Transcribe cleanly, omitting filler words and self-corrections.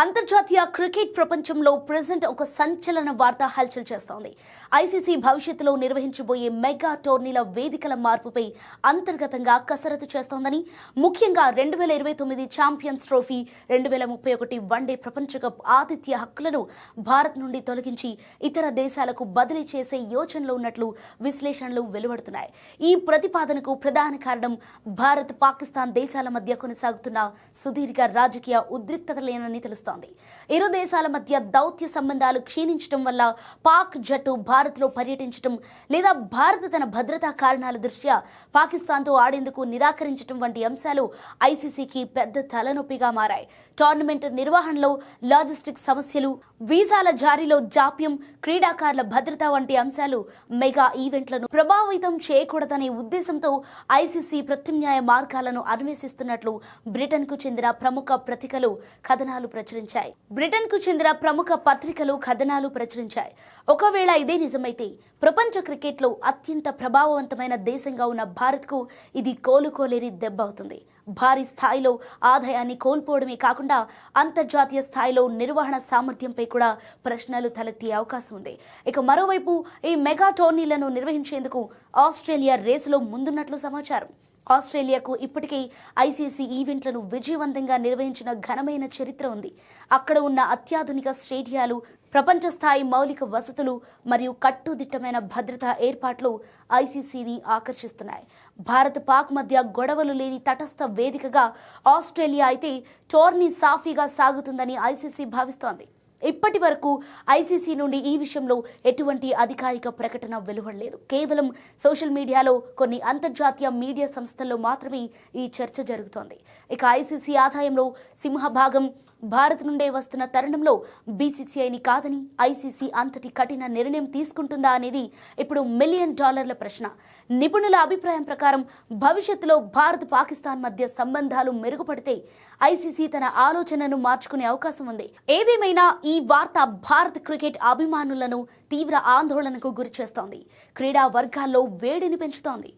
అంతర్జాతీయ క్రికెట్ ప్రపంచంలో ప్రెజెంట్ ఒక సంచలన వార్త హల్చల్ చేస్తోంది. ఐసీసీ భవిష్యత్తులో నిర్వహించబోయే మెగా టోర్నీల వేదికల మార్పుపై అంతర్గతంగా కసరత్తు చేస్తోందని, ముఖ్యంగా 2029 ఛాంపియన్స్ ట్రోఫీ, 2031 వన్డే ప్రపంచ కప్ ఆతిథ్య హక్కులను భారత్ నుండి తొలగించి ఇతర దేశాలకు బదిలీ చేసే యోచనలో ఉన్నట్లు విశ్లేషణలు వెలువడుతున్నాయి. ఈ ప్రతిపాదనకు ప్రధాన కారణం భారత్, పాకిస్తాన్ దేశాల మధ్య కొనసాగుతున్న సుదీర్ఘ రాజకీయ ఉద్రిక్తతలేనని తెలుస్తోంది. ఇరు దేశాల మధ్య దౌత్య సంబంధాలు క్షీణించడం వల్ల పాక్ జట్టు భారత్లో పర్యటించడం, లేదా భారత్ తన భద్రతా కారణాల దృష్ట్యా పాకిస్తాన్తో ఆడేందుకు నిరాకరించడం వంటి అంశాలు ఐసీసీకి పెద్ద తలనొప్పిగా మారాయి. టోర్నమెంట్ నిర్వహణలో లాజిస్టిక్స్ సమస్యలు, వీసాల జారీలో జాప్యం, క్రీడాకారుల భద్రత వంటి అంశాలు మెగా ఈవెంట్లను ప్రభావితం చేయకూడదనే ఉద్దేశంతో ఐసీసీ ప్రత్యామ్నాయ మార్గాలను అన్వేషిస్తున్నట్లు బ్రిటన్కు చెందిన ప్రముఖ పత్రికలు కథనాలు ప్రచురించాయి. ఒకవేళ ఇదే నిజమైతే ప్రపంచ క్రికెట్లో అత్యంత ప్రభావవంతమైన దేశంగా ఉన్న భారత్కు ఇది కోలుకోలేని దెబ్బ అవుతుంది. భారీ స్థాయిలో ఆదాయాన్ని కోల్పోవడమే కాకుండా అంతర్జాతీయ స్థాయిలో నిర్వహణ సామర్థ్యంపై కూడా ప్రశ్నలు తలెత్తే అవకాశం ఉంది. ఇక మరోవైపు ఈ మెగా టోర్నీలను నిర్వహించేందుకు ఆస్ట్రేలియా రేసులో ముందున్నట్లు సమాచారం. ఆస్ట్రేలియాకు ఇప్పటికే ఐసీసీ ఈవెంట్లను విజయవంతంగా నిర్వహించిన ఘనమైన చరిత్ర ఉంది. అక్కడ ఉన్న అత్యాధునిక స్టేడియాలు, ప్రపంచ స్థాయి మౌలిక వసతులు మరియు కట్టుదిట్టమైన భద్రతా ఏర్పాట్లు ఐసీసీని ఆకర్షిస్తున్నాయి. భారత్, పాక్ మధ్య గొడవలు లేని తటస్థ వేదికగా ఆస్ట్రేలియా అయితే టోర్నీ సాఫీగా సాగుతుందని ఐసీసీ భావిస్తోంది. ఇప్పటి వరకు ఐసీసీ నుండి ఈ విషయంలో ఎటువంటి అధికారిక ప్రకటన వెలువడలేదు. కేవలం సోషల్ మీడియాలో, కొన్ని అంతర్జాతీయ మీడియా సంస్థల్లో మాత్రమే ఈ చర్చ జరుగుతోంది. ఇక ఐసీసీ ఆదాయంలో సింహభాగం భారత్ నుండే వస్తున్న తరుణంలో బీసీసీఐని కాదని ఐసీసీ అంతటి కఠిన నిర్ణయం తీసుకుంటుందా అనేది ఇప్పుడు $1 మిలియన్ ప్రశ్న. నిపుణుల అభిప్రాయం ప్రకారం భవిష్యత్తులో భారత్, పాకిస్తాన్ మధ్య సంబంధాలు మెరుగుపడితే ఐసీసీ తన ఆలోచనను మార్చుకునే అవకాశం ఉంది. ఏదేమైనా ఈ వార్త భారత్ క్రికెట్ అభిమానులను తీవ్ర ఆందోళనకు గురిచేస్తోంది. క్రీడా వర్గాల్లో వేడిని పెంచుతోంది.